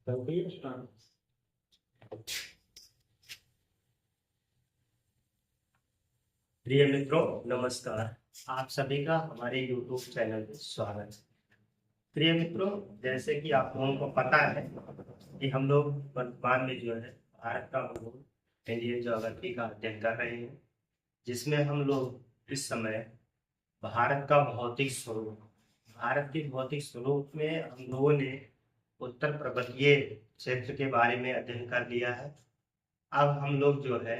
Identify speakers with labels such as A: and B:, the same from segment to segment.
A: प्रिय मित्रों, नमस्कार। आप सभी का हमारे YouTube चैनल में स्वागत है। प्रिय मित्रों, जैसे कि आप लोगों को पता है कि हम लोग वर्तमान में जो है भारत का हम लोग इंडियन ज्योग्राफी का अध्ययन कर रहे हैं, जिसमें हम लोग इस समय भारत का भौतिक स्वरूप भारत के भौतिक स्वरूप में हम लोगों ने उत्तर पर्वतीय क्षेत्र के बारे में अध्ययन कर लिया है। अब हम लोग जो है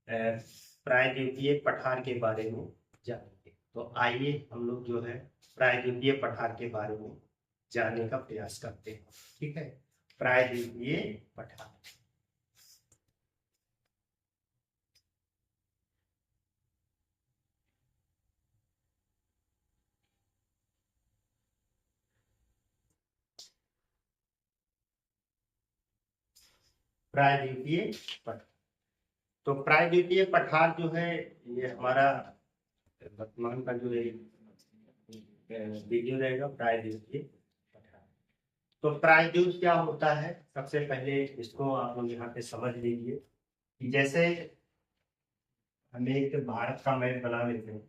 A: प्रायद्वीपीय पठार के बारे में जानेंगे। तो आइए हम लोग जो है प्रायद्वीपीय पठार के बारे में जानने का प्रयास करते हैं। ठीक है, प्रायद्वीपीय पठार। प्रायद्वीपीय पठार, तो प्रायद्वीपीय पठार जो है ये हमारा वर्तमान का जो एक वीडियो रहेगा प्रायद्वीपीय पठार। तो प्रायद्वीप क्या होता है, सबसे पहले इसको आप लोग यहाँ पे समझ लीजिए कि जैसे हमें एक भारत का मैप बना लेते हैं।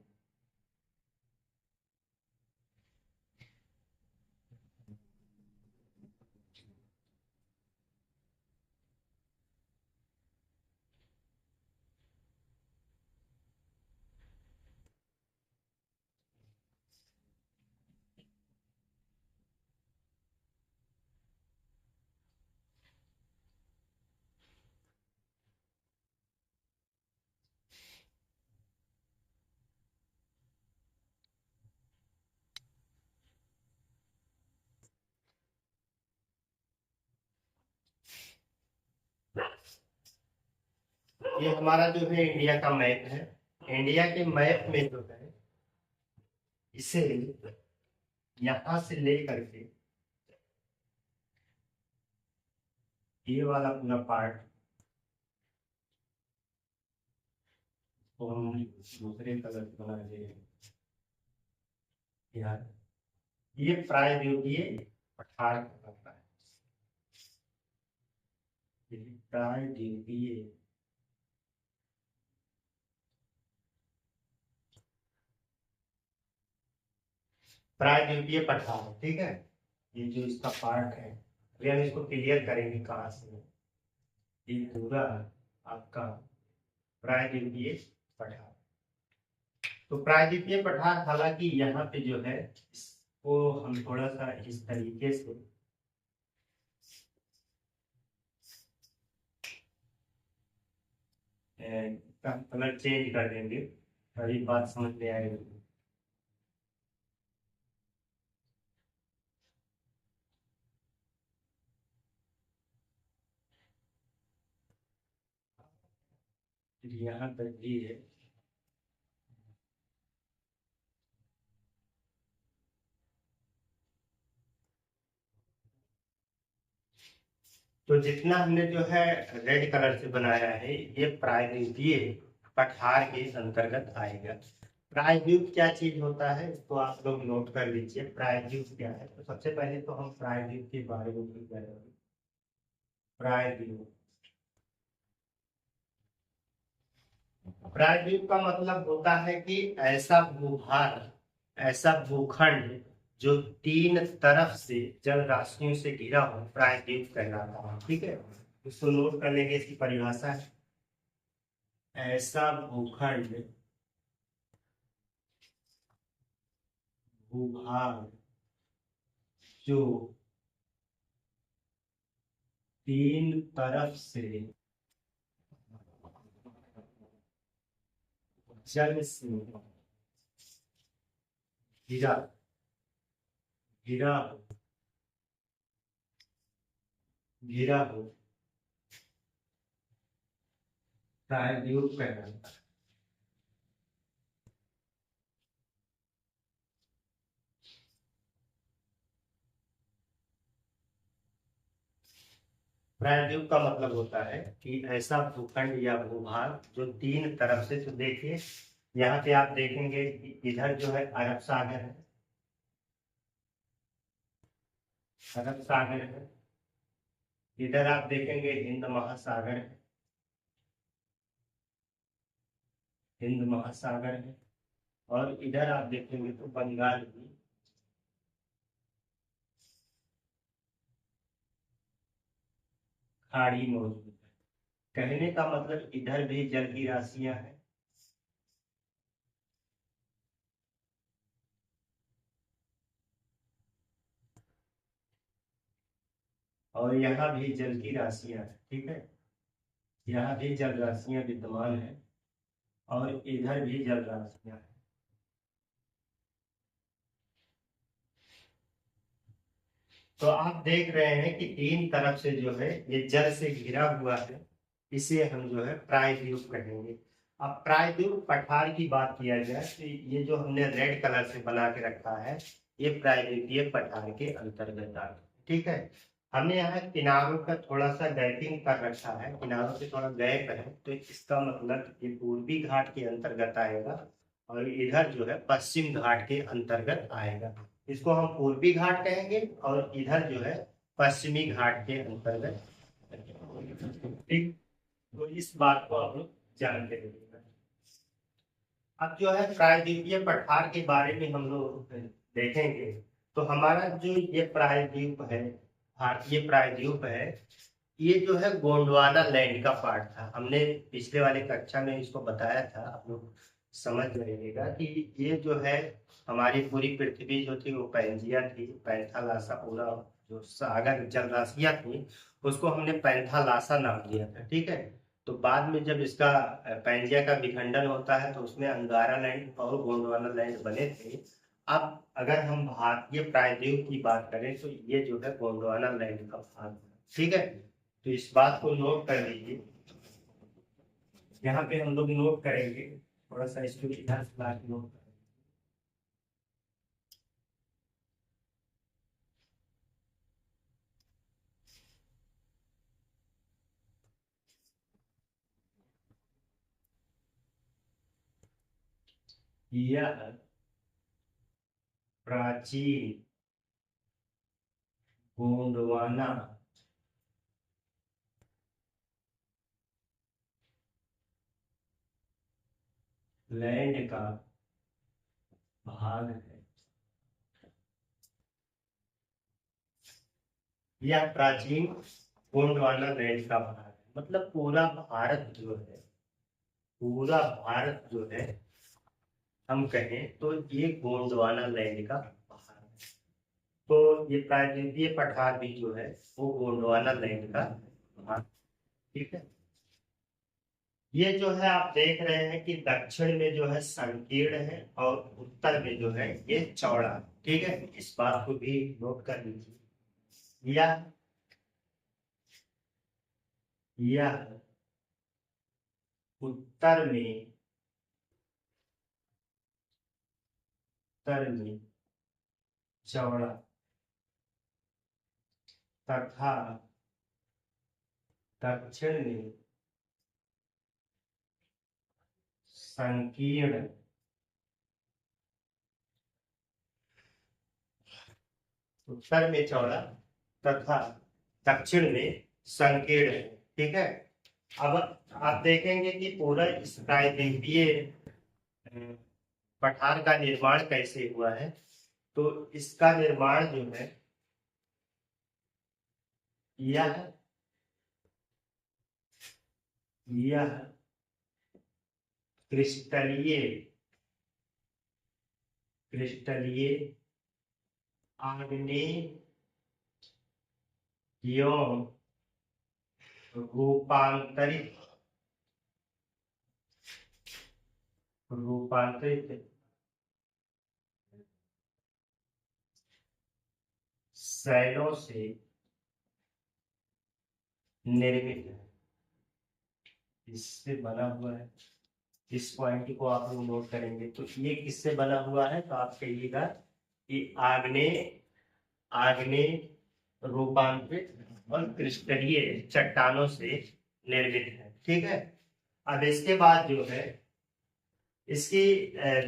A: ये हमारा जो है इंडिया का मैप है। इंडिया के मैप में जो है इसे यहां से लेकर के ये वाला पूरा पार्ट को हम दूसरे कलर से बना देंगे। यार ये प्रायद्वीपीय पठार कहलाता है। ये प्रायद्वीपीय प्रायद्वीपीय पठार, ठीक है। ये जो इसका पार्ट है, अभी हम इसको क्लियर करेंगे कहाँ से। ये पूरा आपका प्रायद्वीपीय पठार। तो प्रायद्वीपीय पठार, हालांकि यहाँ पे जो है इसको हम थोड़ा सा इस तरीके से कलर चेंज कर देंगे, तभी बात समझ में आएगी। यहाँ तक भी है। तो जितना हमने जो है रेड कलर से बनाया है, ये प्रायद्वीपीय पठार के अंतर्गत आएगा। प्रायद्वीप क्या चीज होता है, इसको आप लोग नोट कर लीजिए। प्रायद्वीप क्या है, तो सबसे पहले तो हम प्रायद्वीप के बारे में करेंगे। प्रायद्वीप, प्रायद्वीप का मतलब होता है कि ऐसा भूभाग, ऐसा भूखंड जो तीन तरफ से जल राशियों से घिरा हो, प्रायद्वीप कहलाता है। ठीक है, इसको नोट कर लेंगे। इसकी परिभाषा है, ऐसा भूखंड, भूभाग जो तीन तरफ से जल से घिरा घिरा घिरा हो, प्रायद्वीप कहलाता है। प्रायद्वीप का मतलब होता है कि ऐसा भूखंड या भूभाग जो तीन तरफ से, तो देखिए यहाँ पे आप देखेंगे कि इधर जो है अरब सागर है, अरब सागर है। इधर आप देखेंगे हिंद महासागर है, हिंद महासागर है। और इधर आप देखेंगे तो बंगाल की खाड़ी मौजूद है। कहने का मतलब इधर भी जल की राशियां हैं और यहाँ भी जल की राशियां हैं। ठीक है, यहाँ भी जल राशियां विद्यमान है और इधर भी जल राशियां हैं। तो आप देख रहे हैं कि तीन तरफ से जो है ये जल से घिरा हुआ है, इसे हम जो है प्रायद्वीप कहेंगे। अब प्रायद्वीप पठार की बात किया जाए तो ये जो हमने रेड कलर से बना के रखा है, ये प्रायद्वीपीय पठार के अंतर्गत आता है। ठीक है, हमने यहाँ किनारों का थोड़ा सा गैपिंग कर रखा है, किनारों से थोड़ा गैप है, तो इसका मतलब ये पूर्वी घाट के अंतर्गत आएगा और इधर जो है पश्चिम घाट के अंतर्गत आएगा। इसको हम पूर्वी घाट कहेंगे और इधर जो है पश्चिमी घाट के अंतर्गत। ठीक, तो इस बात को आप लोग जानते रहिएगा। अब जो है प्रायद्वीपीय पठार के बारे में हम लोग देखेंगे तो हमारा जो ये प्रायद्वीप है, भारतीय प्रायद्वीप है, ये जो है गोंडवाना लैंड का पार्ट था। हमने पिछले वाले कक्षा में इसको बताया था, आप लोग समझ रहिएगा कि ये जो है हमारी पूरी पृथ्वी जो थी वो पैंजिया थी, पैंथालासा, पूरा जो सागर जल राशियां थी उसको हमने पैंथालासा नाम दिया था। ठीक है, तो बाद में जब इसका पैंजिया का विखंडन होता है तो उसमें अंगारा लैंड और गोंडवाना लैंड बने थे। अब अगर हम भारतीय प्रायद्वीप की बात करें तो ये जो है गोंडवाना लैंड का भाग है। ठीक है, तो इस बात को नोट कर लीजिए, यहाँ पे हम लोग नोट करेंगे, थोड़ा सा इसको इतिहास नोट करेंगे। यह प्राचीन गोंडवाना लैंड का भाग है। यह प्राचीन गोंडवाना लैंड का भाग है, मतलब पूरा भारत जो है, पूरा भारत जो है हम कहें तो ये गोंडवाना लैंड का भाग है। तो ये प्रायद्वीपीय पठार भी जो है वो गोंडवाना लैंड का भाग। ठीक है, ये जो है आप देख रहे हैं कि दक्षिण में जो है संकीर्ण है और उत्तर में जो है ये चौड़ा है। ठीक है, इस बात को भी नोट कर लीजिए। यह उत्तर में, उत्तर में चौड़ा तथा दक्षिण में संकीर्ण, उत्तर में चौड़ा तथा दक्षिण में संकीर्ण है। ठीक है, अब आप देखेंगे कि पूरा इस प्रायद्वीपीय पठार का निर्माण कैसे हुआ है। तो इसका निर्माण जो है यह यह क्रिस्टलीय, क्रिस्टलीय आग्नेय एवं रूपांतरित, रूपांतरित शैलों से निर्मित है, इससे बना हुआ है। इस पॉइंट को आप लोग नोट करेंगे तो ये किससे बना हुआ है, तो आप कहिएगा कि आग्नेय, आग्नेय रूपांतरित और क्रिस्टलीय चट्टानों से निर्मित है। ठीक है, अब इसके बाद जो है इसकी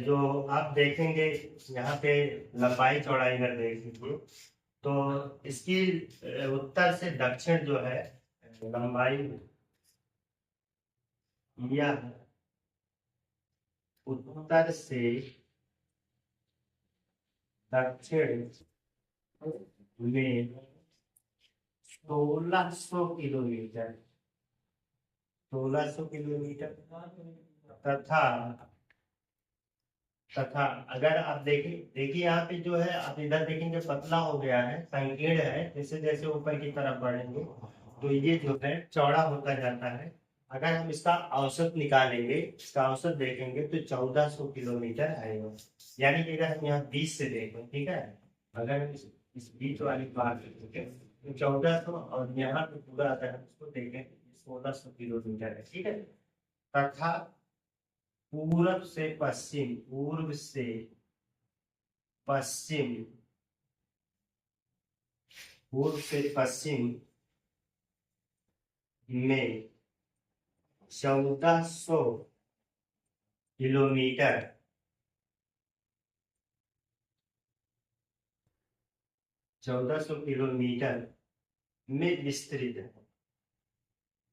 A: जो आप देखेंगे यहाँ पे लंबाई चौड़ाई अगर देखेंगे तो इसकी उत्तर से दक्षिण जो है लंबाई यह उत्तर से दक्षिण में 1600 किलोमीटर 1600 किलोमीटर तथा तथा अगर आप देखिए यहाँ पे जो है आप इधर देखेंगे पतला हो गया है, संकीर्ण है। जैसे जैसे ऊपर की तरफ बढ़ेंगे तो ये जो है चौड़ा होता जाता है। अगर हम इसका औसत निकालेंगे, इसका औसत देखेंगे तो 1400 किलोमीटर आएगा। यानी कि अगर हम यहाँ 20 से देखें, ठीक है, अगर हम इस बीच वाली बात देखें तो 1400, और यहाँ पे पूरा अगर हम इसको देखें 1600 किलोमीटर है, ठीक है। तथा पूर्व से पश्चिम, पूर्व से पश्चिम, पूर्व से पश्चिम में 1400 किलोमीटर 1400 किलोमीटर में विस्तृत है,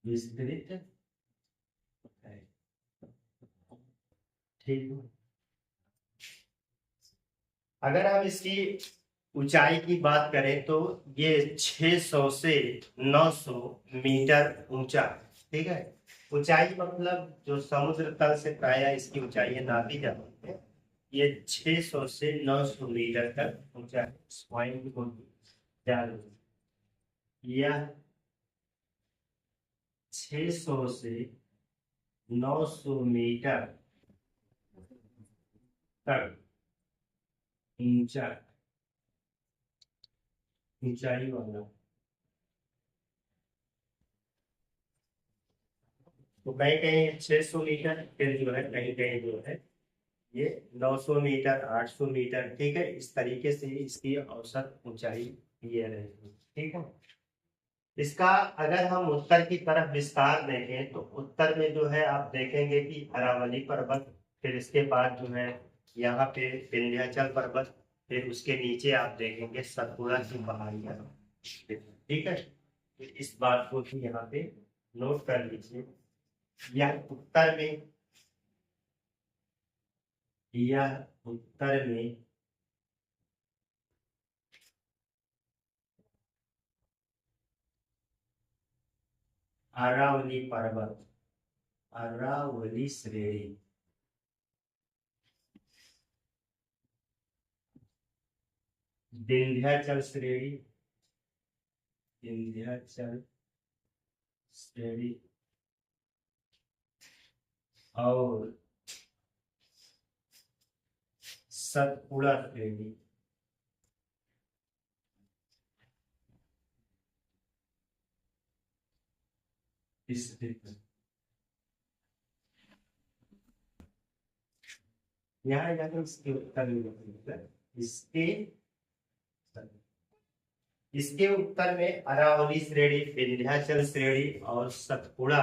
A: विस्तृत है, ठीक है। अगर हम इसकी ऊंचाई की बात करें तो ये 600 से 900 मीटर ऊंचा, ठीक है। ऊंचाई मतलब जो समुद्र तल से प्रायः इसकी ऊंचाई नापी जाती है, ये 600 से 900 मीटर तक ऊंचा है। इस पॉइंट को ध्यान रखिए। यह 600 से 900 मीटर तक ऊंचा, ऊंचाई वाला। तो कहीं कहीं 600 मीटर, फिर जो है कहीं कहीं जो है ये 900 मीटर, 800 मीटर, ठीक है। इस तरीके से इसकी औसत ऊंचाई ये रहेगी, ठीक है। इसका अगर हम उत्तर की तरफ विस्तार देखें तो उत्तर में जो है आप देखेंगे कि अरावली पर्वत, फिर इसके बाद जो है यहाँ पे विंध्याचल पर्वत, फिर उसके नीचे आप देखेंगे सतपुड़ा की पहाड़ियाँ, ठीक है। तो इस बात को भी यहाँ पे नोट कर लीजिए। यह उत्तर में, यह उत्तर में अरावली पर्वत, अरावली श्रेणी, विंध्याचल श्रेणी, विंध्याचल श्रेणी और सतपुड़ा श्रेणी, स्थित। यहाँ जाकर इसके उत्तर में, इसके इसके उत्तर में अरावली श्रेणी, विंध्याचल श्रेणी और सतपुड़ा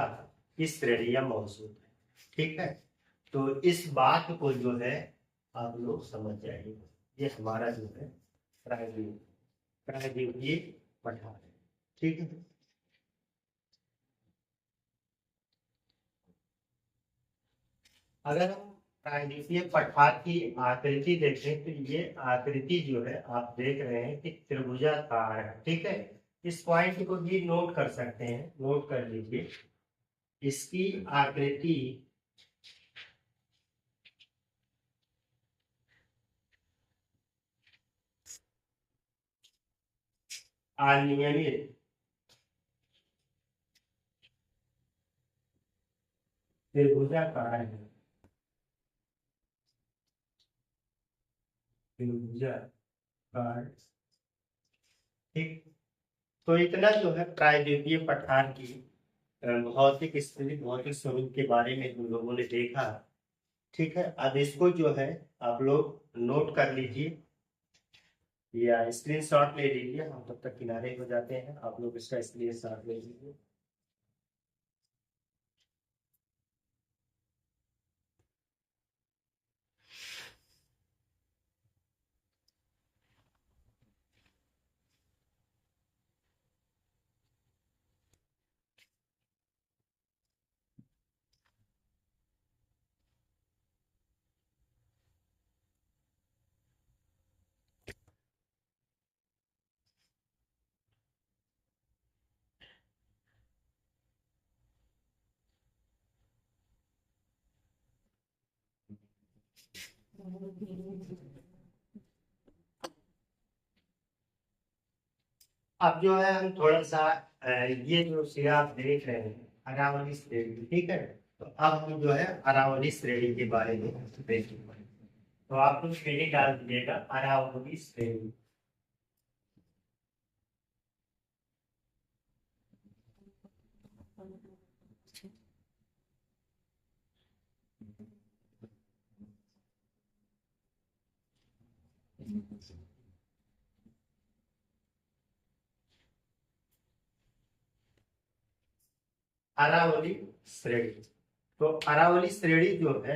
A: की श्रेणियां मौजूद है, ठीक है। तो इस बात को जो है आप लोग समझ जाइए। ये हमारा जो है प्रायद्वीपीय पठार है, ठीक है। अगर हम प्रायद्वीपीय पठार की आकृति देखें तो ये आकृति जो है आप देख रहे हैं कि त्रिभुजाकार है, ठीक है। इस पॉइंट को भी नोट कर सकते हैं, नोट कर लीजिए। इसकी आकृति अनियमित त्रिभुजाकार है, त्रिभुजाकार, ठीक। तो इतना जो है प्रायद्वीपीय पठार की भौतिक स्थिति, भौतिक स्वरूप के बारे में हम लोगों ने देखा, ठीक है। अब इसको जो है आप लोग नोट कर लीजिए या स्क्रीनशॉट ले लीजिए। हम तब तक किनारे हो जाते हैं, आप लोग इसका स्क्रीनशॉट ले लीजिए। अब जो है हम थोड़ा सा ये जो सिरा आप देख रहे हैं अरावली श्रेणी, ठीक है। तो अब हम जो है अरावली श्रेणी के बारे में देखेंगे। तो आप लोग पहले डाल दीजिएगा अरावली श्रेणी। अरावली श्रेणी, तो अरावली श्रेणी जो है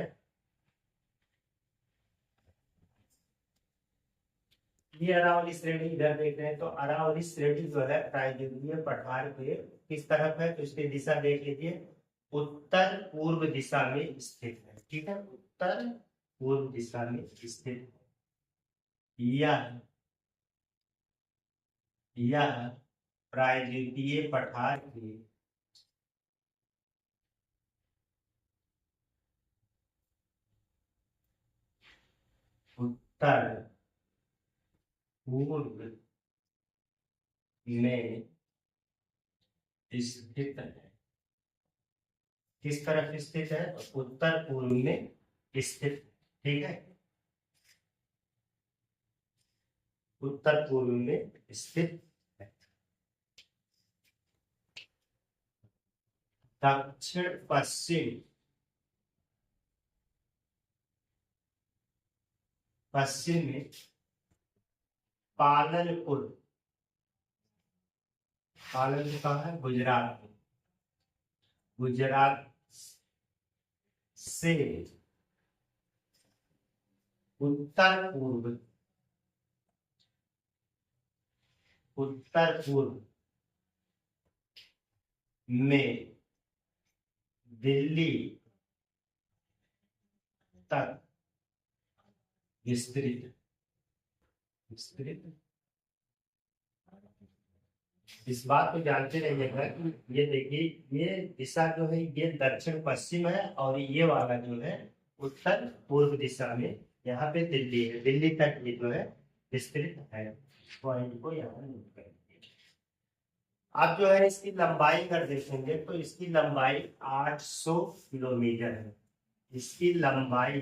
A: ये अरावली श्रेणी इधर देख रहे हैं। तो अरावली श्रेणी जो है प्रायद्वीपीय पठार के किस तरफ है, तो इसकी दिशा देख लीजिए, उत्तर पूर्व दिशा में स्थित है, ठीक है। उत्तर पूर्व दिशा में स्थित है। यह प्रायद्वीपीय पठार के उत्तर पूर्व में स्थित है। किस तरफ स्थित है, तो उत्तर पूर्व में स्थित, ठीक है। उत्तर पूर्व में स्थित है। दक्षिण पश्चिम पश्चिम में पालनपुर, पालनपुर कहाँ है, गुजरात में, गुजरात से उत्तर पूर्व, उत्तर पूर्व में दिल्ली तक विस्तृत, विस्तृत। इस बात को जानते रहिएगा कि ये देखिए ये दिशा जो है ये दक्षिण पश्चिम है और ये वाला जो है उत्तर पूर्व दिशा में, यहाँ पे दिल्ली है, दिल्ली तक ये जो है विस्तृत है। पॉइंट को यहाँ नोट करेंगे। आप जो है इसकी लंबाई कर देखेंगे तो इसकी लंबाई 800 किलोमीटर है। इसकी लंबाई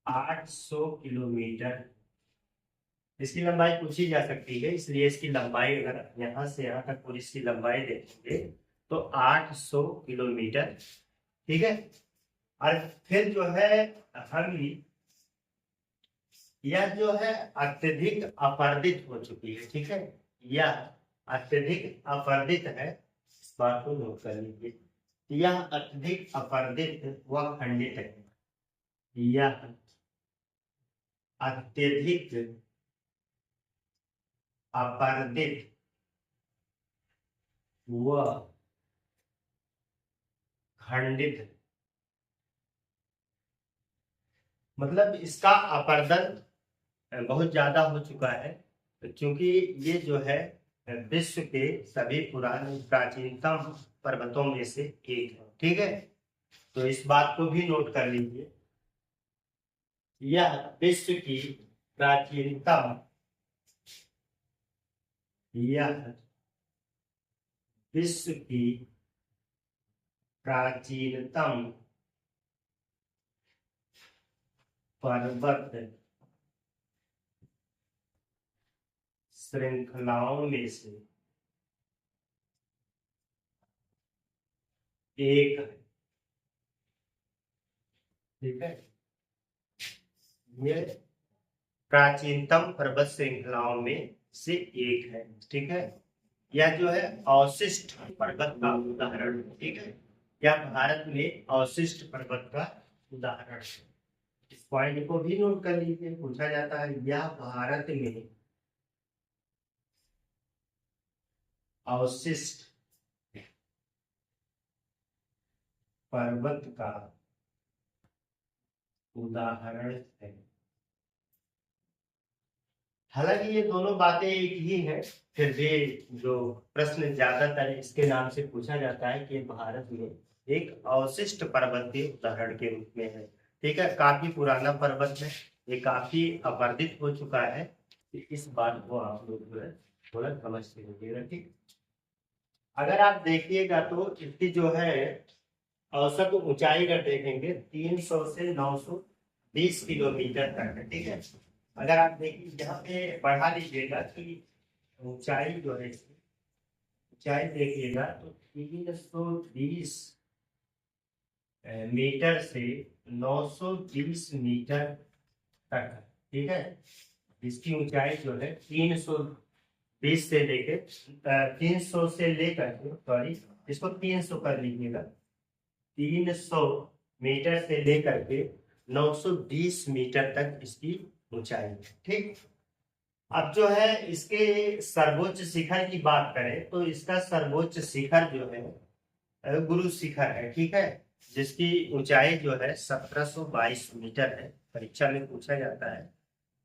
A: 800 किलोमीटर, इसकी लंबाई पूछी जा सकती है, इसलिए इसकी लंबाई अगर यहाँ से यहाँ तक पूरी इसकी लंबाई देखेंगे तो 800 किलोमीटर, ठीक है। और फिर जो है हम यह जो है अत्यधिक अपर्दित हो चुकी है, ठीक है। यह अत्यधिक अपर्दित है, इस बात को नोट कर लीजिए। यह अत्यधिक अपर्दित व खंडित है। यह अत्यधिक अपर्दित व खंडित, मतलब इसका अपर्दन बहुत ज्यादा हो चुका है, क्योंकि ये जो है विश्व के सभी पुराने प्राचीनतम पर्वतों में से एक है, ठीक है। तो इस बात को भी नोट कर लीजिए, यह विश्व की प्राचीनतम, यह विश्व की प्राचीनतम पर्वत श्रृंखलाओं में से एक है, ठीक है। ये प्राचीनतम पर्वत श्रृंखलाओं में से एक है, ठीक है। यह जो है अवशिष्ट पर्वत का उदाहरण है, ठीक है। यह भारत में अवशिष्ट पर्वत का उदाहरण है। इस पॉइंट को भी नोट कर लीजिए, पूछा जाता है यह भारत में अवशिष्ट पर्वत का उदाहरण है। हालांकि ये दोनों बातें एक ही है, फिर भी जो प्रश्न ज्यादातर इसके नाम से पूछा जाता है कि भारत में एक अवशिष्ट पर्वत के उदाहरण के रूप में है। ठीक है, काफी पुराना पर्वत है, ये काफी अवर्दित हो चुका है। तो इस बात को आप लोग जो है थोड़ा समझते रहिएगा। ठीक, अगर आप देखिएगा तो इसकी जो है औसत ऊंचाई अगर देखेंगे 300 से 920 किलोमीटर तक है। ठीक है, अगर आप देखिए यहाँ पे बढ़ा लीजिएगा कि ऊंचाई जो है इसकी ऊंचाई देखिएगा तो 320 मीटर से 920 मीटर तक है। ठीक है, इसकी ऊंचाई जो है 320 से लेके 300 से लेकर सॉरी इसको 300 कर लीजिएगा, 300 मीटर से लेकर के 920 मीटर तक इसकी ऊंचाई है। ठीक, अब जो है इसके सर्वोच्च शिखर की बात करें तो इसका सर्वोच्च शिखर जो है गुरु शिखर है। ठीक है, जिसकी ऊंचाई जो है 1722 मीटर है। परीक्षा में पूछा जाता है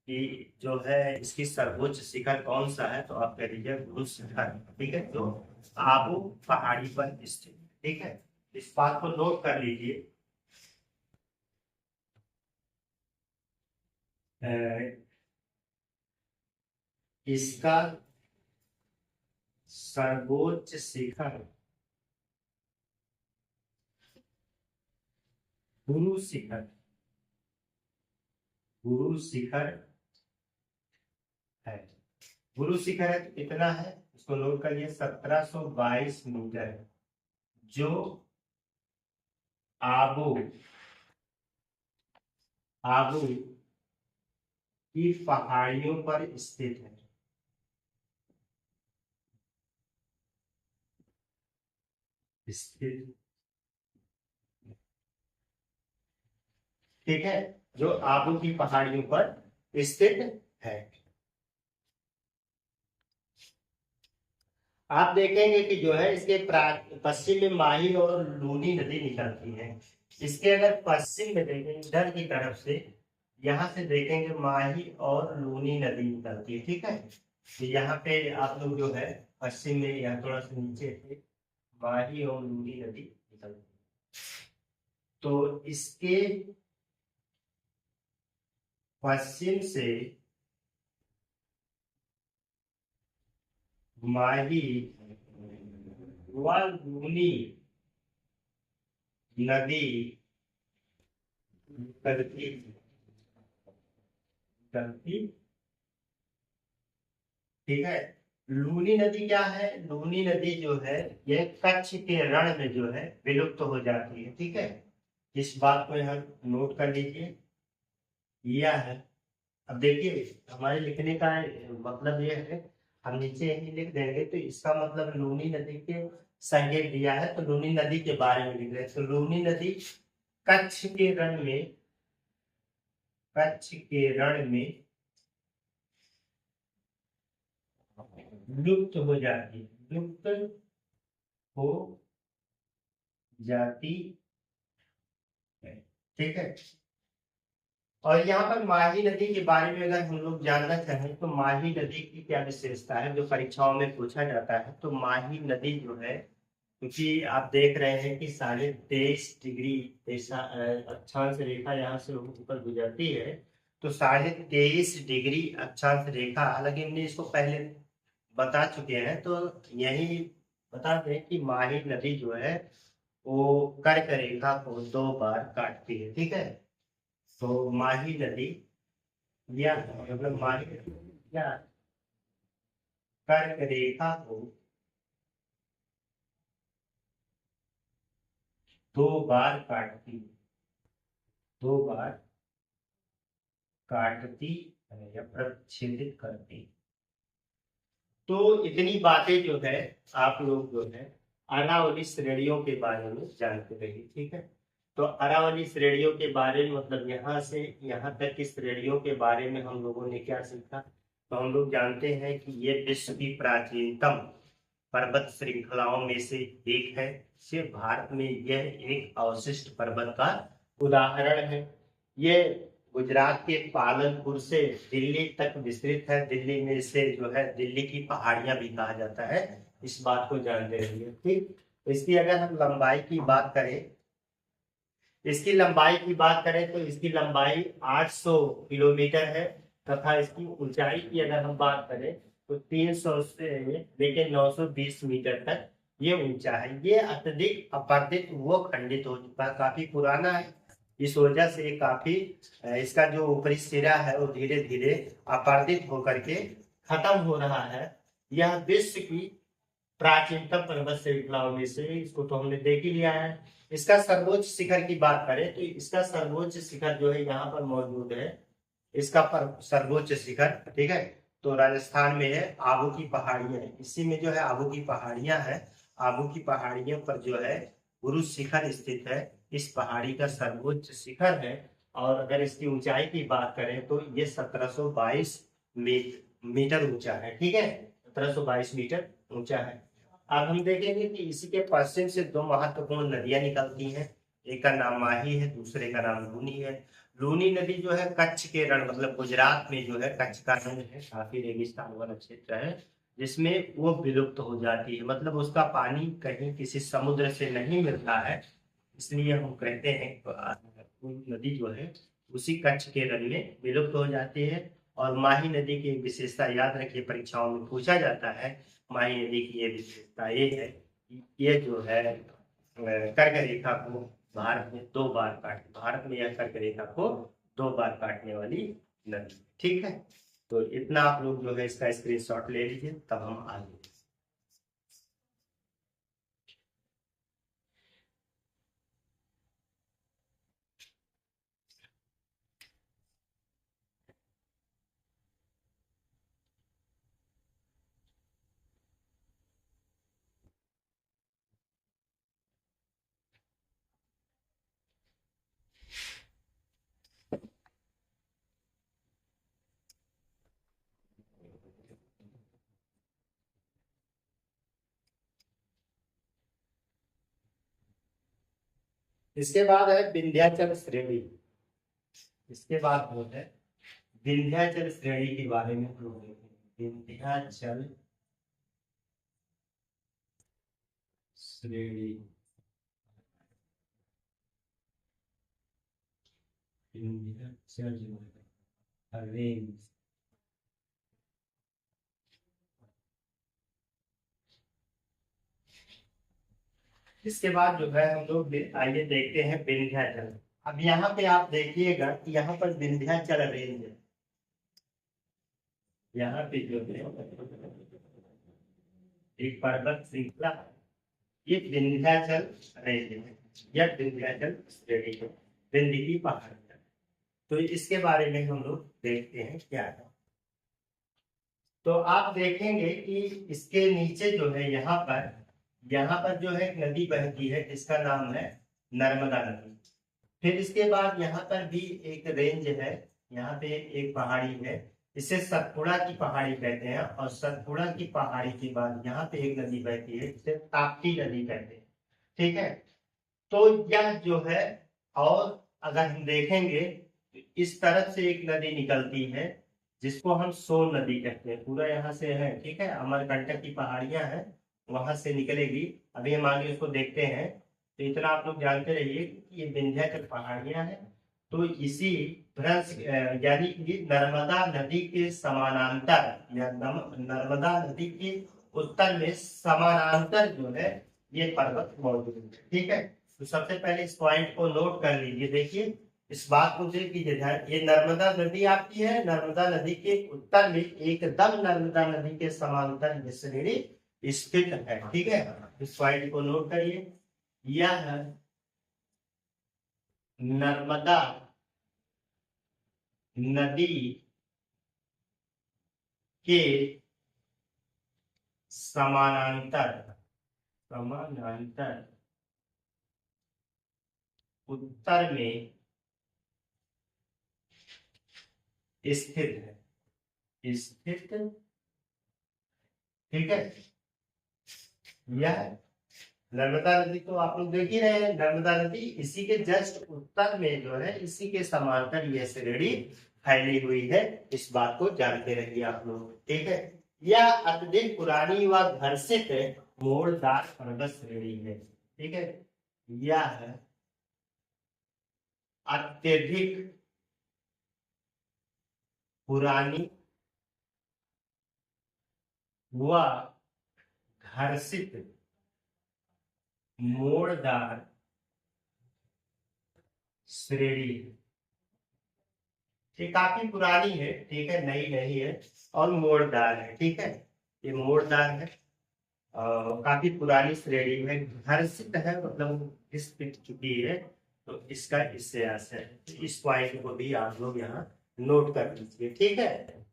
A: कि जो है इसकी सर्वोच्च शिखर कौन सा है, तो आप कह दीजिए गुरु शिखर। ठीक है, जो आबू पहाड़ी पर स्थित। ठीक है, इस बात को नोट कर लीजिए। इसका सर्वोच्च शिखर गुरु शिखर, गुरु शिखर है। गुरु शिखर है तो कितना है, इसको नोट करिए 1722 मीटर है, जो आबू आबू की पहाड़ियों पर स्थित है। स्थित, ठीक है, जो आबू की पहाड़ियों पर स्थित है। आप देखेंगे कि जो है इसके पश्चिम में माही और लूनी नदी निकलती है। इसके अगर पश्चिम में देखेंगे इधर की तरफ से, यहाँ से देखेंगे माही और लूनी नदी निकलती है। ठीक है, तो यहाँ पे आप लोग जो है पश्चिम में यहाँ थोड़ा सा नीचे से माही और लूनी नदी निकलती है। तो इसके पश्चिम से माही व लूनी नदी निकलती निकलती। ठीक है, लूनी नदी क्या है, लूनी नदी जो है यह कच्छ के रण में जो है विलुप्त हो जाती है। ठीक है, इस बात को यहाँ नोट कर लीजिए। यह है, अब देखिए हमारे लिखने का मतलब यह है, हम नीचे यही लिख देंगे तो इसका मतलब लूनी नदी के संकेत दिया है, तो लूनी नदी के बारे में लिख रहे हैं। तो लूनी नदी कच्छ के रण में, कच्छ के रण में लुप्त हो जाती है, लुप्त हो जाती है। ठीक है, और यहाँ पर माही नदी के बारे में अगर हम लोग जानना चाहें तो माही नदी की क्या विशेषता है, जो परीक्षाओं में पूछा जाता है। तो माही नदी जो है, क्योंकि आप देख रहे हैं कि 23.5 डिग्री अक्षांश रेखा यहाँ से ऊपर गुजरती है, तो 23.5 डिग्री अक्षांश रेखा, हालांकि हमने इसको पहले बता चुके हैं, तो यही बता दें कि माही नदी जो है वो कर्क रेखा को 2 बार काटती है। ठीक है, तो माही नदी या मतलब माही नदी या कर्क रेखा को 2 बार काटती, 2 बार काटती है या प्रच्छेदित करती। तो इतनी बातें जो है आप लोग जो है अरावली श्रेणियों के बारे में जानते रहिए। ठीक है, तो अरावली श्रेणियों के बारे में मतलब यहाँ से यहाँ तक की श्रेणियों के बारे में हम लोगों ने क्या सीखा, तो हम लोग जानते हैं कि ये विश्व की प्राचीनतम पर्वत श्रृंखलाओं में से एक है। सिर्फ भारत में यह एक अवशिष्ट पर्वत का उदाहरण है। ये गुजरात के पालनपुर से दिल्ली तक विस्तृत है। दिल्ली में इसे जो है दिल्ली की पहाड़ियां भी कहा जाता है, इस बात को जानते रहिए। ठीक, इसकी अगर हम लंबाई की बात करें, इसकी लंबाई की बात करें तो इसकी लंबाई 800 किलोमीटर है, तथा इसकी ऊंचाई की अगर हम बात करें तो 300 से लेकर 920 मीटर तक ये ऊंचा है। ये अत्यधिक अपर्दित वो खंडित हो चुका है, काफी पुराना है। इस वजह से काफी इसका जो ऊपरी सिरा है वो धीरे धीरे अपर्दित होकर के खत्म हो रहा है। यह विश्व की प्राचीनतम पर्वत श्रृंखलाओं में से इसको तो हमने देख ही लिया है। इसका सर्वोच्च शिखर की बात करें तो इसका सर्वोच्च शिखर जो है यहाँ पर मौजूद है। इसका सर्वोच्च शिखर, ठीक है, तो राजस्थान में है। आबू की पहाड़ियां है, इसी में जो है आबू की पहाड़ियां है। आबू की पहाड़ियों पर जो है गुरु शिखर स्थित है। इस पहाड़ी का सर्वोच्च शिखर है। और अगर इसकी ऊंचाई की बात करें तो ये 1722 मीटर ऊंचा है, ठीक है, 1722 मीटर ऊंचा है। अब हम देखेंगे कि इसी के पश्चिम से दो महत्वपूर्ण नदियां निकलती हैं। एक का नाम माही है, दूसरे का नाम लूनी है। लूनी नदी जो है कच्छ के रण मतलब गुजरात में जो है कच्छ का रण है, काफी रेगिस्तान वाला क्षेत्र है, जिसमें वो विलुप्त हो जाती है। मतलब उसका पानी कहीं किसी समुद्र से नहीं मिलता है, इसलिए हम कहते हैं नदी जो है उसी कच्छ के रण में विलुप्त हो जाती है। और माही नदी की विशेषता याद रखिए, परीक्षाओं में पूछा जाता है। माही नदी की ये विशेषता ये है कि ये जो है कर्क रेखा को भारत में 2 बार भारत में यह कर्क रेखा को 2 बार काटने वाली नदी, ठीक है। तो इतना आप लोग जो है इसका स्क्रीनशॉट ले लीजिए, तब हम आगे। इसके बाद है विंध्याचल श्रेणी। इसके बाद जो है विंध्याचल श्रेणी के बारे में हम लोग देखेंगे। विंध्याचल श्रेणी, विंध्याचल रेंज। इसके बाद जो है हम लोग आइए देखते हैं विंध्याचल। अब यहाँ पे आप देखिएगा कि यहाँ पर विंध्याचल रेंज है। यहाँ पे जो है एक पर्वत श्रृंखला है, ये विंध्याचल रेंज है, यह विंध्याचल श्रेणी है, विंध्य की पहाड़ है। तो इसके बारे में हम लोग देखते हैं क्या है। तो आप देखेंगे कि इसके नीचे जो है यहाँ पर जो है नदी बहती है, जिसका नाम है नर्मदा नदी। फिर इसके बाद यहाँ पर भी एक रेंज है, यहाँ पे एक पहाड़ी है, इसे सतपुड़ा की पहाड़ी कहते हैं। और सतपुड़ा की पहाड़ी के बाद यहाँ पे एक नदी बहती है, जिसे ताप्ती नदी कहते हैं, ठीक है। तो यह जो है, और अगर हम देखेंगे इस तरफ से एक नदी निकलती है, जिसको हम सोन नदी कहते हैं। पूरा यहाँ से है, ठीक है, अमरकंटक की पहाड़ियां हैं, वहां से निकलेगी। अभी हम आगे उसको देखते हैं। तो इतना आप लोग जानते रहिए कि ये विंध्याचल पहाड़ियां हैं। तो इसी भ्रंश यानी कि नर्मदा नदी के समानांतर या नर्मदा नदी के उत्तर में समानांतर जो है ये पर्वत मौजूद है, ठीक है। तो सबसे पहले इस पॉइंट को नोट कर लीजिए। देखिए इस बात को कीजिए ध्यान, ये नर्मदा नदी आपकी है, नर्मदा नदी के उत्तर में एकदम नर्मदा नदी के समांतर ये श्रेणी स्थित है, ठीक है। इस पॉइंट को नोट करिए। यह नर्मदा नदी के समानांतर उत्तर में स्थित है, ठीक है। यह नर्मदा नदी तो आप लोग देख ही रहे हैं, नर्मदा नदी इसी के जस्ट उत्तर में जो है, इसी के समांतर यह श्रेणी फैली हुई है। इस बात को जानते रहिए आप लोग, ठीक है। यह अत्यधिक पुरानी व घर्षित मोड़दार पर्वत श्रेणी है। ठीक है, यह अत्यधिक पुरानी व घर्षित मोड़दार श्रेणी है। ये काफी पुरानी है, ठीक है, नई नहीं है, और मोड़दार है। ठीक है, ये मोड़दार है और काफी पुरानी श्रेणी है। घर्षित है मतलब घिस पिट चुकी है, तो इसका इससे आशय है। तो इस पॉइंट को भी आप लोग यहाँ नोट कर लीजिए। ठीक है,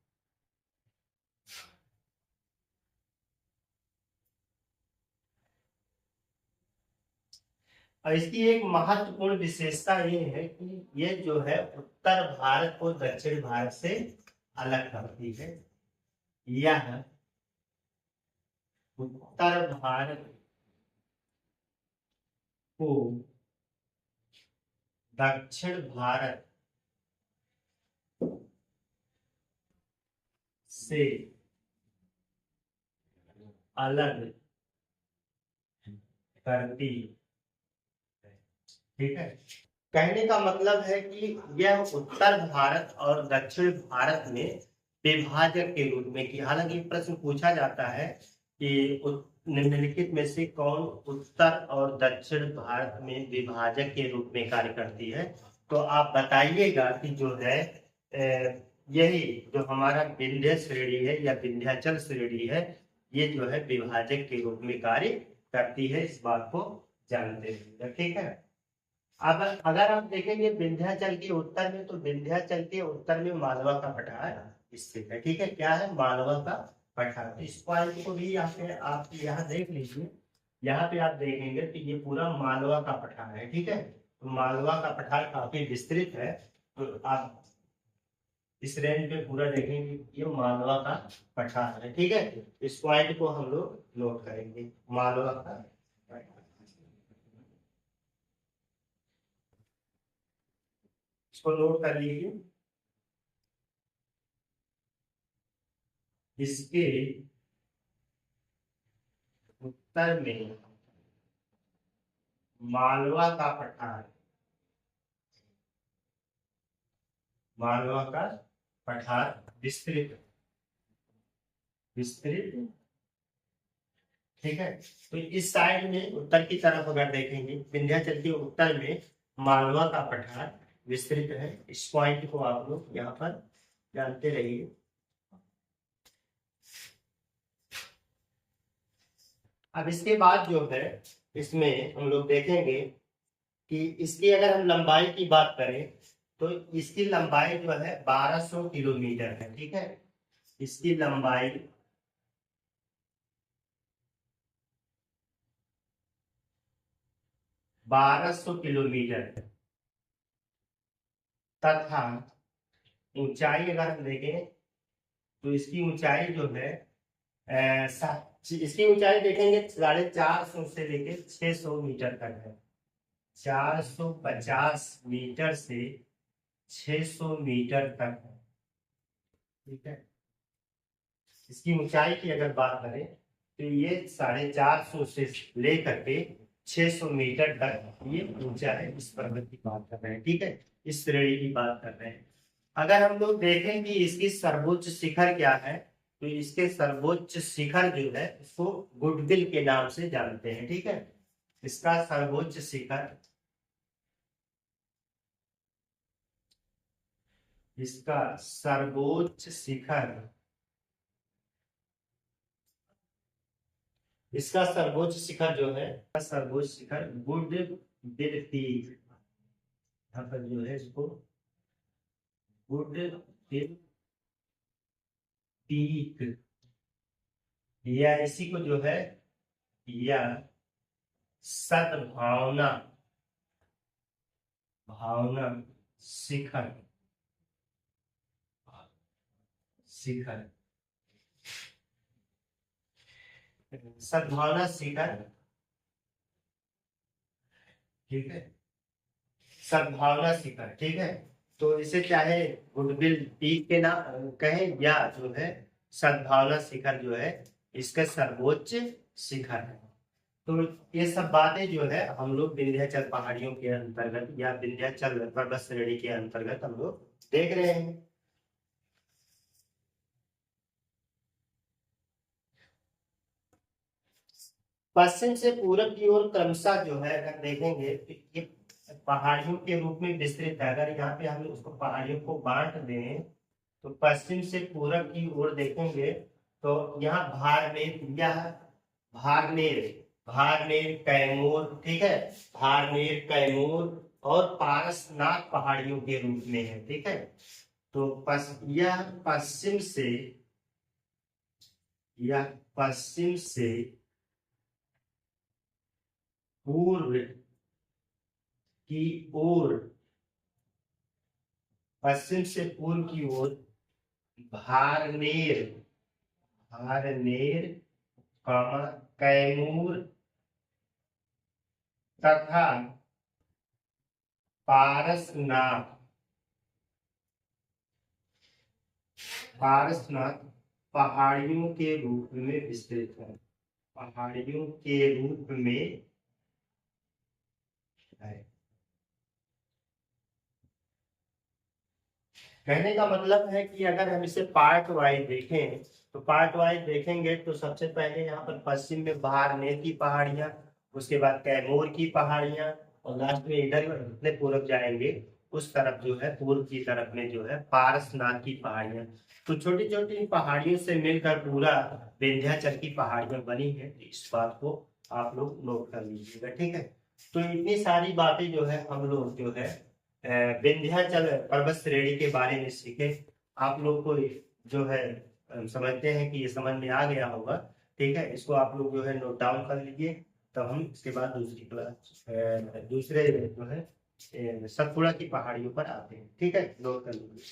A: और इसकी एक महत्वपूर्ण विशेषता ये है कि ये जो है उत्तर भारत को दक्षिण भारत से अलग करती है। यह उत्तर भारत को दक्षिण भारत से अलग करती। ठीक है, कहने का मतलब है कि यह उत्तर भारत और दक्षिण भारत में विभाजक के रूप में, कि हालांकि प्रश्न पूछा जाता है कि निम्नलिखित में से कौन उत्तर और दक्षिण भारत में विभाजक के रूप में कार्य करती है, तो आप बताइएगा कि जो है यही जो हमारा विंध्य श्रेणी है या विंध्याचल श्रेणी है, ये जो है विभाजक के रूप में कार्य करती है। इस बात को जानते हैं। ठीक है, अब अगर आप देखेंगे विंध्याचल के उत्तर में, तो विंध्याचल के उत्तर में मालवा का पठार स्थित है। ठीक है, क्या है? मालवा का पठार। इस पॉइंट को भी यहाँ पे आप यहाँ देख लीजिए। यहाँ पे आप देखेंगे कि ये पूरा मालवा का पठार है। ठीक है, तो मालवा का पठार काफी विस्तृत है, तो आप इस रेंज पे पूरा देखेंगे ये मालवा का पठार है। ठीक है, इस पॉइंट को हम लोग नोट करेंगे, मालवा का पठार। इसको नोट कर लीजिए। इसके उत्तर में मालवा का पठार, मालवा का पठार विस्तृत विस्तृत। ठीक है, तो इस साइड में उत्तर की तरफ अगर देखेंगे, विंध्याचल के उत्तर में मालवा का पठार विस्तृत है। इस पॉइंट को आप लोग यहाँ पर जानते रहिए। अब इसके बाद जो है इसमें हम लोग देखेंगे कि इसकी अगर हम लंबाई की बात करें, तो इसकी लंबाई जो है 1200 किलोमीटर है। ठीक है, इसकी लंबाई 1200 किलोमीटर है, तथा ऊंचाई अगर हम देखें तो इसकी ऊंचाई जो है इसकी ऊंचाई देखेंगे 450 से लेके 600 मीटर तक है। 450 मीटर से 600 मीटर तक है। ठीक है, इसकी ऊंचाई की अगर बात करें तो ये 450 से लेकर के 600 मीटर तक ये ऊंचा है। इस पर्वत की बात कर रहे हैं। ठीक है, इस श्रेणी की बात कर रहे हैं। अगर हम लोग देखें कि इसकी सर्वोच्च शिखर क्या है, तो इसके सर्वोच्च शिखर जो है उसको गुडविल के नाम से जानते हैं। ठीक है, इसका सर्वोच्च शिखर, इसका सर्वोच्च शिखर, इसका सर्वोच्च शिखर जो है, सर्वोच्च शिखर गुडविल पीक, यहाँ पर जो है इसको गुडविल पीक, या इसी को जो है या सद्भावना भावना शिखर, शिखर, सद्भावना शिखर। ठीक है, सद्भावना शिखर। ठीक है, तो इसे चाहे गुडविल पीक के नाम कहें, या जो है सद्भावना शिखर जो है इसका सर्वोच्च शिखर है। तो ये सब बातें जो है हम लोग विंध्याचल पहाड़ियों के अंतर्गत या विंध्याचल पर्वत श्रेणी के अंतर्गत हम लोग देख रहे हैं। पश्चिम से पूरब की ओर क्रमशः जो है अगर देखेंगे तो ये पहाड़ियों के रूप में विस्तृत है। अगर यहाँ पे हम उसको पहाड़ियों को बांट दें तो पश्चिम से पूरब की ओर देखेंगे तो यहाँ भारनेर भारनेर कैमूर, ठीक है, भारनेर कैमूर और पारसनाथ पहाड़ियों के रूप में है, ठीक है। तो यह पश्चिम से पूर्व की ओर, पश्चिम से पूर्व की ओर भारनेर भारनेर कैमूर तथा पारसनाथ पहाड़ियों के रूप में विस्तृत है, पहाड़ियों के रूप में है। कहने का मतलब है कि अगर हम इसे पार्ट वाइज देखें तो पार्ट वाइज देखेंगे तो सबसे पहले यहाँ पर पश्चिम में भारनेर की पहाड़ियां, उसके बाद कैमूर की पहाड़ियां और लास्ट में इधर जितने पूरब जाएंगे उस तरफ जो है पूर्व की तरफ में जो है पारसनाथ की पहाड़ियां। तो छोटी छोटी पहाड़ियों से मिलकर पूरा विंध्याचल की पहाड़ियां बनी है। तो इस बात को आप लोग नोट कर लीजिएगा, ठीक है। तो इतनी सारी बातें जो है हम लोग जो है विंध्याचल पर्वत श्रेणी के बारे में सीखे। आप लोग को जो है समझते हैं कि ये समझ में आ गया होगा, ठीक है। इसको आप लोग जो है नोट डाउन कर लीजिए। तब हम इसके बाद दूसरी क्लास दूसरे जो है सतपुड़ा की पहाड़ियों पर आते हैं, ठीक है, नोट कर लीजिए।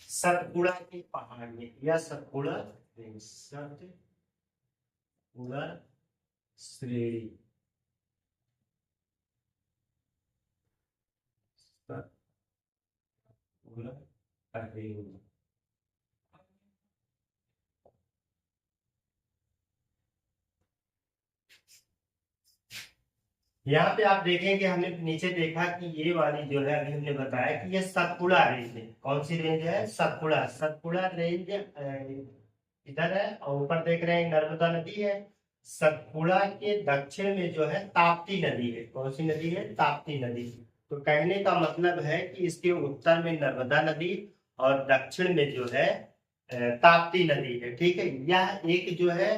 A: सतपुड़ा की पहाड़ी या सतपुड़ा श्रेणी, सतपुड़ा श्रेणी। यहाँ पे आप देखेंगे हमने नीचे देखा कि ये वाली जो है अभी हमने बताया कि ये सतपुड़ा रेंज है। कौन सी रेंज है? सतपुड़ा। सतपुड़ा रेंज इधर है और ऊपर देख रहे हैं नर्मदा नदी है। सतपुड़ा के दक्षिण में जो है ताप्ती नदी है। कौन सी नदी है? ताप्ती नदी। तो कहने का मतलब है कि इसके उत्तर में नर्मदा नदी और दक्षिण में जो है ताप्ती नदी है, ठीक है। यह एक जो है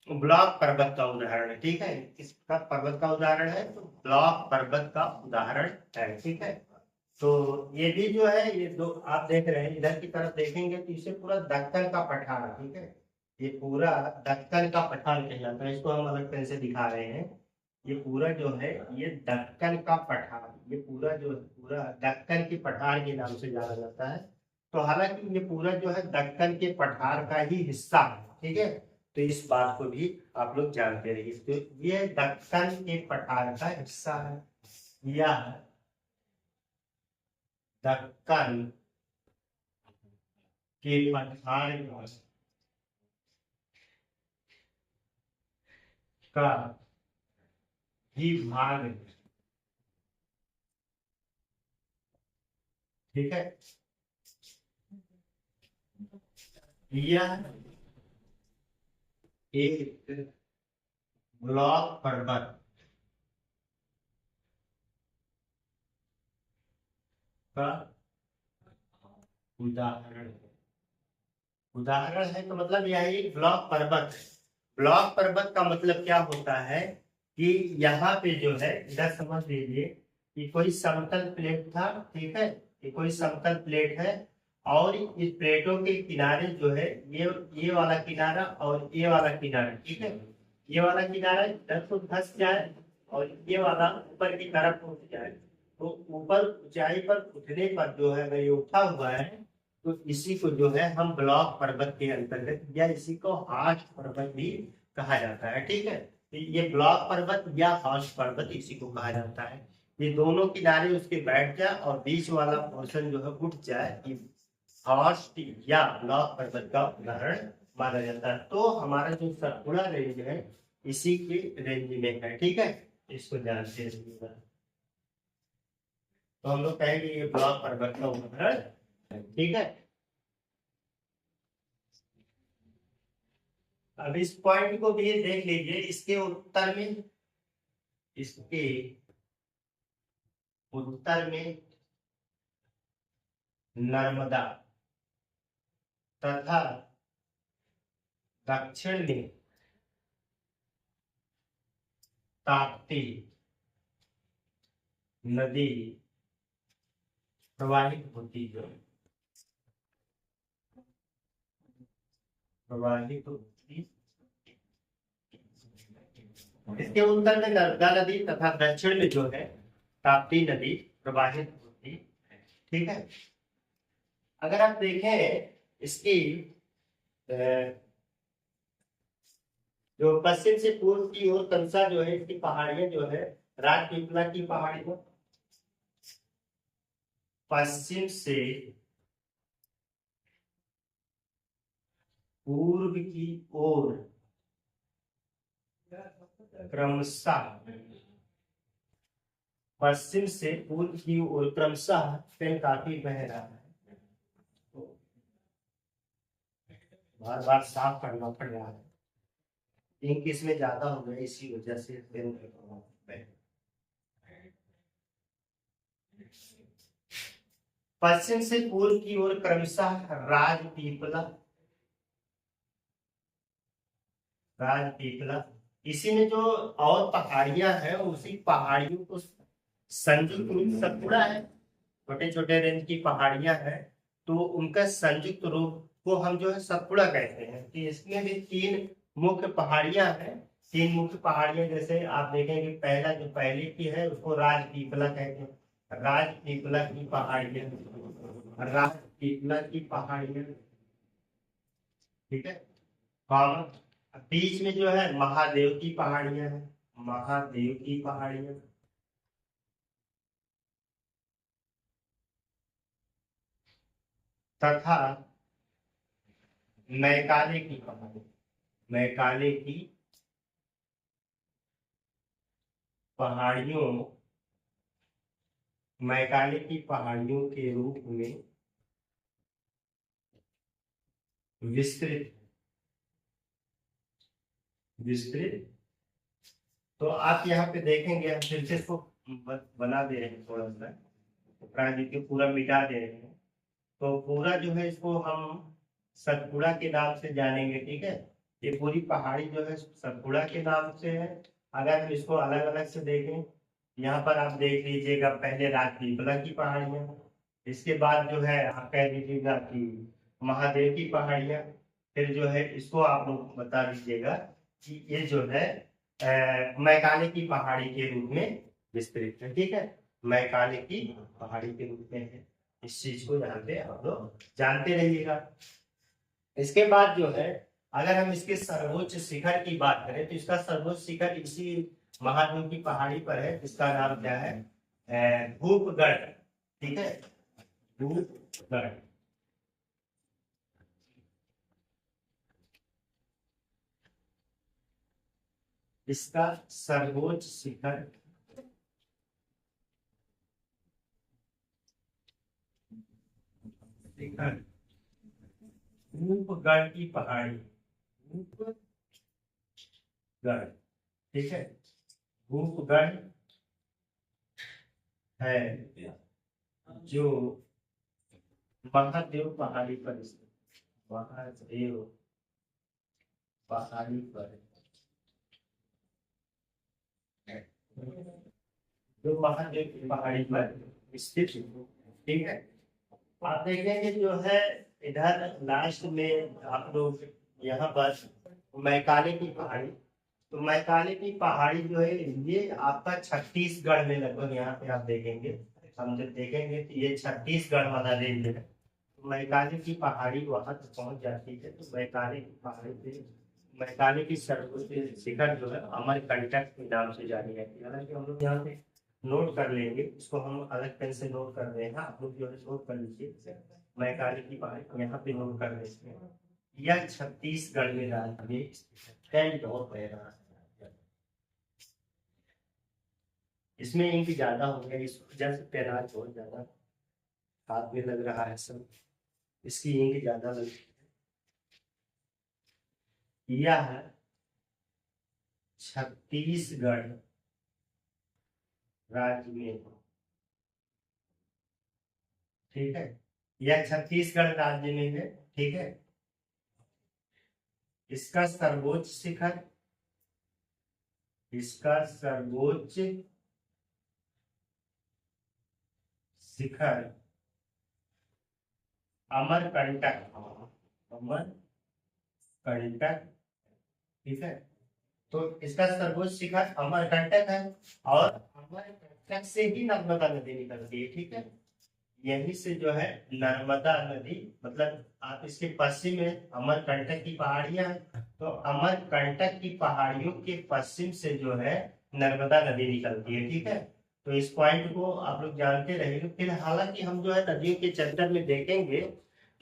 A: ब्लॉक पर्वत का उदाहरण है, ठीक है। किसका पर्वत का उदाहरण है? तो ब्लॉक पर्वत का उदाहरण है, ठीक है। तो ये भी जो है ये दो आप देख रहे हैं, इधर की तरफ देखेंगे तो इसे पूरा दक्कन का पठार, ठीक है। ये पूरा दक्कन का पठार कहलाता है। इसको हम अलग तरह से दिखा रहे हैं। ये पूरा जो है ये दक्कन का पठार, ये पूरा जो है पूरा दक्कन के पठार के नाम से जाना जाता है। तो हालांकि ये पूरा जो है दक्कन के पठार का ही हिस्सा है, ठीक है। तो इस बात को भी आप लोग जानते रहिए। तो ये दक्कन के पठार का हिस्सा है। यह दक्कन के पठार का ही भाग है, ठीक है। यह एक ब्लॉक पर्वत का उदाहरण है। उदाहरण है तो मतलब यह एक ब्लॉक पर्वत है। ब्लॉक पर्वत का मतलब क्या होता है कि यहाँ पे जो है, इधर समझ लीजिए कि कोई समतल प्लेट था, ठीक है, ये कोई समतल प्लेट है और इस प्लेटों के किनारे जो है ये वाला किनारा और ये वाला किनारा, ठीक है, ये वाला किनारा इधर को धंस जाए और ये वाला ऊपर की तरफ उठ जाए, तो ऊपर ऊंचाई पर उठने पर जो है वह ये उठा हुआ है, तो इसी को जो है हम ब्लॉक पर्वत के अंतर्गत या इसी को हार्स्ट पर्वत भी कहा जाता है, ठीक है। तो ये ब्लॉक पर्वत या हार्स्ट पर्वत इसी को कहा जाता है। ये दोनों किनारे उसके बैठ जाए और बीच वाला पोर्शन जो है उठ जाए, ये हार्स्ट या ब्लॉक पर्वत का उदाहरण माना जाता है। तो हमारा जो सतपुड़ा रेंज है इसी के रेंज में है, ठीक है, इसको जानते रहिएगा। तो हम लोग कहेंगे ये ब्लॉक पर्वत का उदाहरण है, ठीक है। अब इस पॉइंट को भी देख लीजिए, इसके उत्तर में नर्मदा तथा दक्षिण में ताप्ती नदी प्रवाहित होती है, इसके उत्तर में नर्मदा नदी तथा दक्षिण में जो है ताप्ती नदी प्रवाहित होती है, ठीक है। अगर आप देखें इसकी जो पश्चिम से पूर्व की ओर कंसा जो है, इसकी पहाड़ियां जो है राजपीपला की पहाड़ियां, पश्चिम से पूर्व की ओर क्रमशः, पश्चिम से पूर्व की ओर क्रमशः पेन काफी बह रहा है, बार बार साफ करना पड़ रहा है, इंक इसमें ज्यादा हो गया इसी वजह से पेन पश्चिम से पूर्व की ओर क्रमशः राजपीपला, इसी में जो और पहाड़ियां हैं उसी पहाड़ियों को संयुक्त रूप सतपुड़ा है, छोटे छोटे रेंज की पहाड़ियां हैं, तो उनका संयुक्त रूप को हम जो है सतपुड़ा कहते हैं। कि इसमें भी तीन मुख्य पहाड़ियां हैं, तीन मुख्य पहाड़ियां, जैसे आप देखेंगे पहला जो पहले की है उसको राजपीपला कहते हैं, राजपीपला की पहाड़ियां, राजपीपला की पहाड़ियां, ठीक है। और बीच में जो है महादेव की पहाड़ियां हैं, महादेव की पहाड़ियां, तथा मैकाले की पहाड़ी, मैकाले की पहाड़ियों, मैकाले की पहाड़ियों के रूप में विस्तृत विस्तृत। तो आप यहाँ पे देखेंगे, हम फिर से इसको बना दे रहे हैं, थोड़ा सा प्राकृतिक के पूरा मिटा दे रहे हैं, तो पूरा जो है इसको हम सतपुड़ा के नाम से जानेंगे, ठीक है। ये पूरी पहाड़ी जो है सतपुड़ा के नाम से है। अगर हम इसको अलग अलग से देखें, यहाँ पर आप देख लीजिएगा पहले राजपीपला की पहाड़ियां, इसके बाद जो है आप कह दीजिएगा कि महादेव की पहाड़ियां, फिर जो है इसको आप लोग बता दीजिएगा कि ये जो है मैकाले की पहाड़ी के रूप में विस्तृत है, ठीक है, मैकाले की पहाड़ी के रूप में है। इस चीज को यहाँ पे आप लोग जानते रहिएगा। इसके बाद जो है अगर हम इसके सर्वोच्च शिखर की बात करें तो इसका सर्वोच्च शिखर इसी महादेव की पहाड़ी पर है, जिसका नाम क्या है, धूपगढ़, ठीक है, धूपगढ़। इसका सर्वोच्च शिखर धूपगढ़ की पहाड़ी, धूपगढ़, ठीक है, धूपगढ़ है जो महादेव पहाड़ी पर, महादेव पहाड़ी पर जो महादेव की पहाड़ी पर स्थित है, ठीक है। आप देखेंगे जो है इधर लास्ट में आप लोग यहाँ पर मैकाले की पहाड़ी, तो मैकाले की पहाड़ी जो है ये आपका छत्तीसगढ़ में लगभग यहाँ पे आप देखेंगे, हम जब देखेंगे तो ये छत्तीसगढ़ वाला रेंज है। तो मैकाले की पहाड़ी वहां तक पहुंच जाती है। तो मैकाले की पहाड़ी पे मैकाले की सर्वोच्च शिखर जो है अमरकंटक के नाम से जानी जाती है। हालांकि हम लोग यहाँ पे नोट कर लेंगे, इसको हम अलग पेन से नोट कर रहे हैं, आप लोग जो है नोट कर लीजिए। मैकाले की पहाड़ी यहाँ पे नोट कर लेते हैं। यह छत्तीसगढ़ में राज्य में स्थित है और बह रहा है। इसमें इंक ज्यादा हो गया, इस वजह से पैराज बहुत ज्यादा हाथ में लग रहा है सब, इसकी इंक ज्यादा लग रही है। यह है छत्तीसगढ़ राज्य में, ठीक है। यह छत्तीसगढ़ राज्य में है, ठीक है। इसका सर्वोच्च शिखर, इसका सर्वोच्च शिखर अमरकंटक, अमरकंटक, ठीक है। तो इसका सर्वोच्च शिखर अमरकंटक है और अमरकंटक से ही नर्मदा नदी निकलती है, ठीक है। यहीं से जो है नर्मदा नदी, मतलब आप इसके पश्चिम में अमरकंटक की पहाड़ियां हैं, तो अमरकंटक की पहाड़ियों के पश्चिम से जो है नर्मदा नदी निकलती है, ठीक है। तो इस पॉइंट को आप लोग जानते रहेंगे। फिर हालांकि हम जो है नदियों के चैप्टर में देखेंगे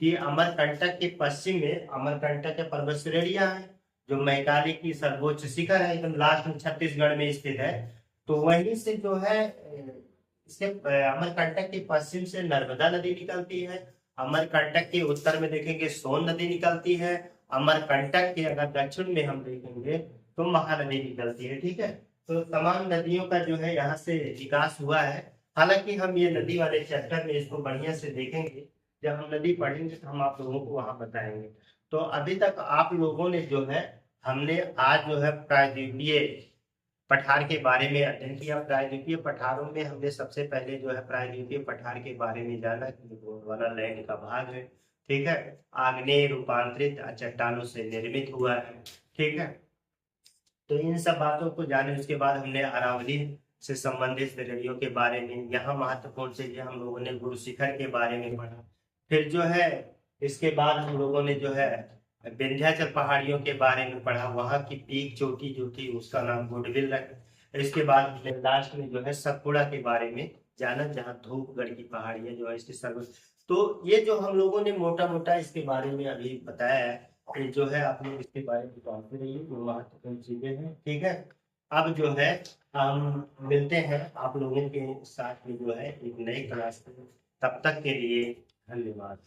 A: कि अमरकंटक के पश्चिम में अमरकंटक के पर्वत श्रेणियां हैं, जो मैकाले की सर्वोच्च शिखर है, एकदम लास्ट में छत्तीसगढ़ में स्थित है। तो वहीं से जो है इसके अमरकंटक के पश्चिम से नर्मदा नदी निकलती है। अमरकंटक के उत्तर में देखेंगे सोन नदी निकलती है। अमरकंटक के अगर दक्षिण में हम देखेंगे तो महानदी निकलती है, ठीक है। तो तमाम नदियों का जो है यहाँ से विकास हुआ है। हालांकि हम ये नदी वाले चैप्टर में इसको बढ़िया से देखेंगे, जब हम नदी पढ़ेंगे तो हम आप लोगों को वहां बताएंगे। तो अभी तक आप लोगों ने जो है, हमने आज जो है प्रायद्वीपीय पठार के बारे में अध्ययन किया। प्रायद्वीपीय पठारों में हमने सबसे पहले जो है प्रायद्वीपीय पठार के बारे में जाना कि गोंडवाना लैंड का भाग है, ठीक है। आग्नेय रूपांतरित चट्टानों से निर्मित हुआ है, ठीक है। तो इन सब बातों को जाने उसके बाद हमने अरावली से संबंधित श्रेणियों के बारे में, यहाँ महत्वपूर्ण चीजें हम लोगों ने गुरु शिखर के बारे में पढ़ा। फिर जो है इसके बाद हम लोगों ने जो है विंध्याचल पहाड़ियों के बारे में पढ़ा, वहां की पीक चोटी जो थी उसका नाम गुडविल रखा। इसके बाद लास्ट में जो है सतपुड़ा के बारे में जाना, जहाँ धूपगढ़ की पहाड़ियां जो है इसकी सर्व। तो ये जो हम लोगों ने मोटा मोटा इसके बारे में अभी बताया है, ये जो है आप लोग इसके बारे में पढ़ते रहिए, जो महत्वपूर्ण चीजें हैं, ठीक है। अब जो है हम मिलते हैं आप लोगों के साथ में जो है एक नई क्लास में, तब तक के लिए धन्यवाद।